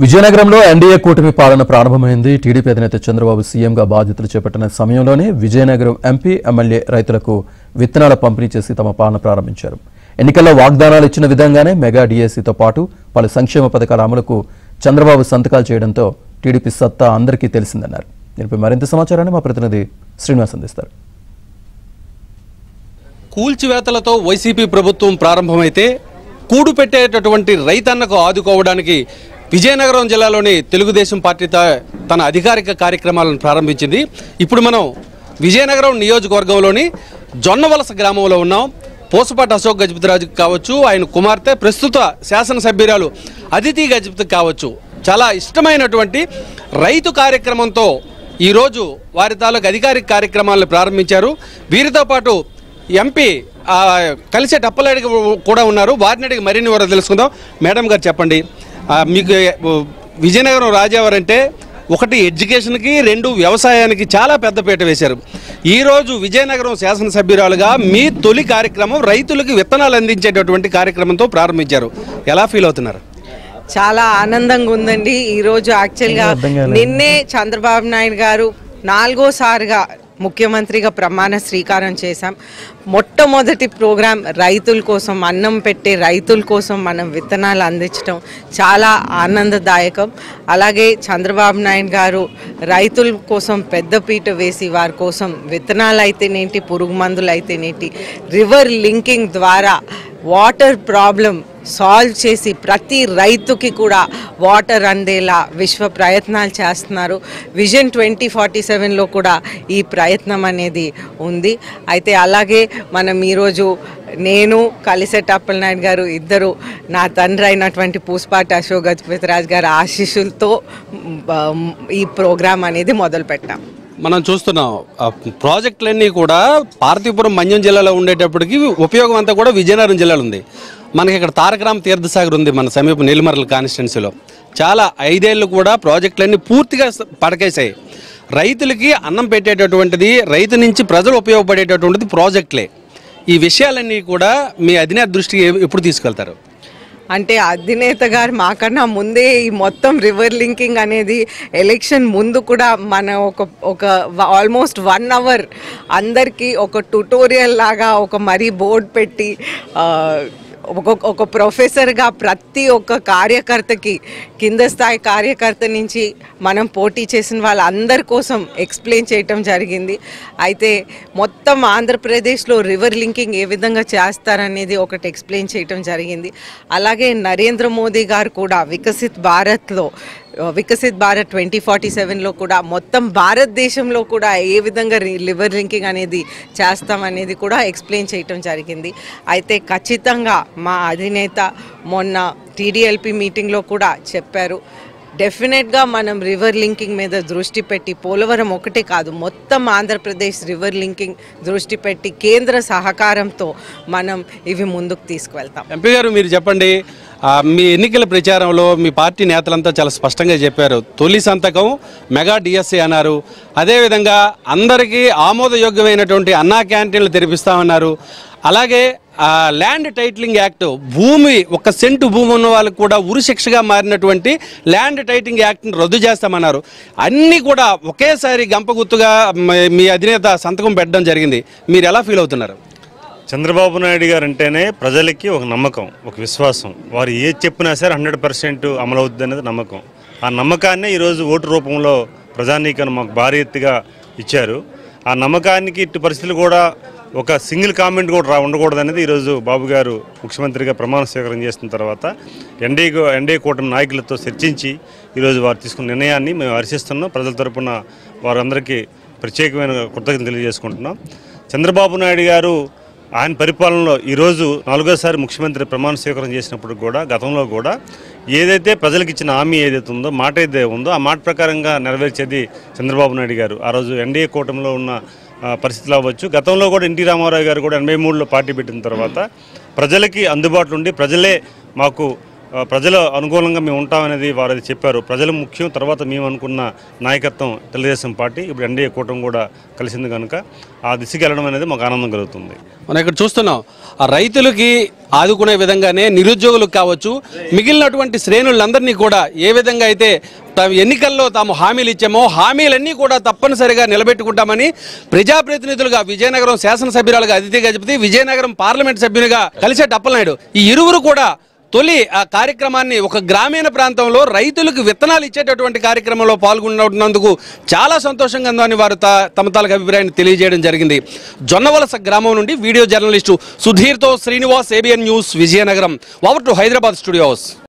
విజయనగరంలో ఎన్డీఏ కూటమి పాలన ప్రారంభమైంది. టీడీపీ అధినేత చంద్రబాబు సీఎంగా బాధ్యతలు చేపట్టిన సమయంలోనే విజయనగరం ఎంపీ, ఎమ్మెల్యే రైతులకు విత్తనాల పంపిణీ చేసి తమ పాలన ప్రారంభించారు. ఎన్నికల్లో వాగ్దానాలు ఇచ్చిన విధంగానే మెగా డీఏసీతో పాటు పలు సంక్షేమ పథకాల అమలుకు చంద్రబాబు సంతకాలు చేయడంతో టీడీపీ సత్తా అందరికీ తెలిసిందన్నారు. దీనిపై మరింత సమాచారాన్ని మా ప్రతినిధి శ్రీనివాస్ అందిస్తారు. కూల్చివేతలతో వైసీపీ ప్రభుత్వం ప్రారంభమైతే కూడు పెట్టేటటువంటి రైతన్నకు ఆదుకోవడానికి విజయనగరం జిల్లాలోని తెలుగుదేశం పార్టీ తన అధికారిక కార్యక్రమాలను ప్రారంభించింది. ఇప్పుడు మనం విజయనగరం నియోజకవర్గంలోని జొన్నవలస గ్రామంలో ఉన్నాం. పోసపాటి అశోక్ గజపతిరాజు కావచ్చు, ఆయన కుమార్తె ప్రస్తుత శాసనసభ్యురాలు అదితి గజపతి కావచ్చు, చాలా ఇష్టమైనటువంటి రైతు కార్యక్రమంతో ఈరోజు వారి తాలూకు అధికారిక కార్యక్రమాలను ప్రారంభించారు. వీరితో పాటు ఎంపీ కలిసే టప్పలాడి కూడా ఉన్నారు. వారిని అడిగి మరిన్ని వివరాలు తెలుసుకుందాం. మేడం గారు చెప్పండి, మీకు విజయనగరం రాజావారు అంటే ఒకటి ఎడ్యుకేషన్కి, రెండు వ్యవసాయానికి చాలా పెద్దపీట వేశారు. ఈరోజు విజయనగరం శాసనసభ్యురాలుగా మీ తొలి కార్యక్రమం రైతులకు విత్తనాలు అందించేటటువంటి కార్యక్రమంతో ప్రారంభించారు. ఎలా ఫీల్ అవుతున్నారు? చాలా ఆనందంగా ఉందండి. ఈరోజు యాక్చువల్గా నిన్నే చంద్రబాబు నాయుడు గారు 4వ సారిగా ముఖ్యమంత్రిగా ప్రమాణ స్వీకారం చేశాం. మొట్టమొదటి ప్రోగ్రాం రైతుల కోసం, అన్నం పెట్టే రైతుల కోసం మనం విత్తనాలు అందించడం చాలా ఆనందదాయకం. అలాగే చంద్రబాబు నాయుడు గారు రైతుల కోసం పెద్దపీట వేసి వారి కోసం విత్తనాలు అయితేనేంటి, పురుగు మందులు అయితేనేంటి, రివర్ లింకింగ్ ద్వారా వాటర్ ప్రాబ్లం సాల్వ్ చేసి ప్రతి రైతుకి కూడా వాటర్ అందేలా విశ్వ ప్రయత్నాలు చేస్తున్నారు. విజన్ 2047లో కూడా ఈ ప్రయత్నం అనేది ఉంది. అయితే అలాగే మనం ఈరోజు నేను కలిసెట్టి అప్పలనాయుడు గారు ఇద్దరు నా తండ్రి అయినటువంటి పూసపాటి అశోక్ గజపతిరాజు గారి ఆశీస్సులతో ఈ ప్రోగ్రాం అనేది మొదలు పెట్టాం. మనం చూస్తున్నాం ప్రాజెక్టులన్నీ కూడా పార్తీపురం మన్యం జిల్లాలో ఉండేటప్పటికి ఉపయోగం అంతా కూడా విజయనగరం జిల్లాలో ఉంది. మనకి ఇక్కడ తారకరామ తీర్థసాగర్ ఉంది మన సమీప నెల్లిమర్ల కాన్స్టిట్యున్సీలో. చాలా 5 ఏళ్ళు కూడా ప్రాజెక్టులన్నీ పూర్తిగా పడకేశాయి. రైతులకి అన్నం పెట్టేటటువంటిది, రైతు నుంచి ప్రజలు ఉపయోగపడేటటువంటిది ప్రాజెక్టులే. ఈ విషయాలన్నీ కూడా మీ అధినేత దృష్టికి ఎప్పుడు తీసుకెళ్తారు? అంటే అధినేత గారు మాకన్నా ముందే ఈ మొత్తం రివర్ లింకింగ్ అనేది ఎలక్షన్ ముందు కూడా మన ఒక ఆల్మోస్ట్ 1 అవర్ అందరికీ ఒక ట్యుటోరియల్ లాగా ఒక మరీ బోర్డు పెట్టి ఒక ప్రొఫెసర్గా ప్రతి ఒక్క కార్యకర్తకి, కింద స్థాయి కార్యకర్త నుంచి మనం పోటీ చేసిన వాళ్ళందరి కోసం ఎక్స్ప్లెయిన్ చేయటం జరిగింది. అయితే మొత్తం ఆంధ్రప్రదేశ్లో రివర్ లింకింగ్ ఏ విధంగా చేస్తారనేది ఒకటి ఎక్స్ప్లెయిన్ చేయటం జరిగింది. అలాగే నరేంద్ర మోదీ గారు కూడా వికసిత్ భారత్ 2047లో కూడా మొత్తం భారతదేశంలో కూడా ఏ విధంగా రివర్ లింకింగ్ అనేది చేస్తామనేది కూడా ఎక్స్ప్లెయిన్ చేయటం జరిగింది. అయితే ఖచ్చితంగా మా అధినేత మొన్న టీడీఎల్పీ మీటింగ్లో కూడా చెప్పారు, డెఫినెట్గా మనం రివర్ లింకింగ్ మీద దృష్టి పెట్టి, పోలవరం ఒకటే కాదు మొత్తం ఆంధ్రప్రదేశ్ రివర్ లింకింగ్ దృష్టి పెట్టి కేంద్ర సహకారంతో మనం ఇవి ముందుకు తీసుకువెళ్తాం. ఎంపీ గారు మీరు చెప్పండి, మీ ఎన్నికల ప్రచారంలో మీ పార్టీ నేతలంతా చాలా స్పష్టంగా చెప్పారు, తొలి సంతకం మెగా డిఎస్సీ అన్నారు. అదేవిధంగా అందరికీ ఆమోదయోగ్యమైనటువంటి అన్నా క్యాంటీన్లు తెరిపిస్తామన్నారు. అలాగే ల్యాండ్ టైటిలింగ్ యాక్ట్, భూమి 1 సెంటు భూమి ఉన్న వాళ్ళకు కూడా ఉరిశిక్షగా మారినటువంటి ల్యాండ్ టైటిలింగ్ యాక్ట్ని రద్దు చేస్తామన్నారు. అన్నీ కూడా ఒకేసారి గంపగుత్తుగా మీ అధినేత సంతకం పెట్టడం జరిగింది. మీరు ఎలా ఫీల్ అవుతున్నారు? చంద్రబాబు నాయుడు గారు అంటేనే ప్రజలకి ఒక నమ్మకం, ఒక విశ్వాసం. వారు ఏది చెప్పినా సరే 100% అమలవుద్ది అనేది నమ్మకం. ఆ నమ్మకాన్నే ఈరోజు ఓటు రూపంలో ప్రజానీకాన్ని మాకు భారీ ఎత్తుగా ఇచ్చారు. ఆ నమ్మకానికి ఇటు పరిస్థితులు కూడా ఒక సింగిల్ కామెంట్ కూడా ఉండకూడదు అనేది ఈరోజు బాబు గారు ముఖ్యమంత్రిగా ప్రమాణ స్వీకారం చేసిన తర్వాత ఎన్డీఏ కూటమి నాయకులతో చర్చించి ఈరోజు వారు తీసుకున్న నిర్ణయాన్ని మేము హర్షిస్తున్నాం. ప్రజల తరపున వారందరికీ ప్రత్యేకమైన కృతజ్ఞతలు తెలియజేసుకుంటున్నాం. చంద్రబాబు నాయుడు గారు ఆయన పరిపాలనలో ఈరోజు 4వసారి ముఖ్యమంత్రి ప్రమాణ స్వీకారం చేసినప్పుడు కూడా, గతంలో కూడా ఏదైతే ప్రజలకు ఇచ్చిన హామీ ఏదైతే ఉందో, మాట ఏదైతే ఉందో ఆ మాట ప్రకారంగా నెరవేర్చేది చంద్రబాబు నాయుడు గారు. ఆ రోజు ఎన్డీఏ కూటమిలో ఉన్న పరిస్థితులు అవ్వచ్చు. గతంలో కూడా ఎన్టీ రామారావు గారు కూడా 83లో పార్టీ పెట్టిన తర్వాత ప్రజలకి అందుబాటులో ఉండి ప్రజలే మాకు ప్రజల అనుకూలంగా మేము ఉంటామనేది వారు అది చెప్పారు. ప్రజలు ముఖ్యం, తర్వాత మేము అనుకున్న నాయకత్వం తెలుగుదేశం పార్టీ, ఇప్పుడు ఎన్డీఏ కూటమి కూడా కలిసింది కనుక ఆ దిశకి వెళ్ళడం అనేది మాకు ఆనందం కలుగుతుంది. మనం ఇక్కడ చూస్తున్నాం, ఆ రైతులకి ఆదుకునే విధంగానే నిరుద్యోగులకు కావచ్చు, మిగిలినటువంటి శ్రేణులందరినీ కూడా ఏ విధంగా అయితే ఎన్నికల్లో తాము హామీలు ఇచ్చామో హామీలన్నీ కూడా తప్పనిసరిగా నిలబెట్టుకుంటామని ప్రజాప్రతినిధులుగా విజయనగరం శాసనసభ్యురాలుగా అదితి గజపతి, విజయనగరం పార్లమెంట్ సభ్యునిగా కలిసేటి అప్పలనాయుడు ఈ ఇరువురు కూడా తొలి ఆ కార్యక్రమాన్ని ఒక గ్రామీణ ప్రాంతంలో రైతులకు విత్తనాలు ఇచ్చేటటువంటి కార్యక్రమంలో పాల్గొన్నందుకు చాలా సంతోషంగా ఉందని వారు తమ తాలూకు అభిప్రాయాన్ని తెలియజేయడం జరిగింది. జొన్నవలస గ్రామం నుండి వీడియో జర్నలిస్టు సుధీర్తో Srinivas, ABN news, Vizianagaram. Over to Hyderabad studios.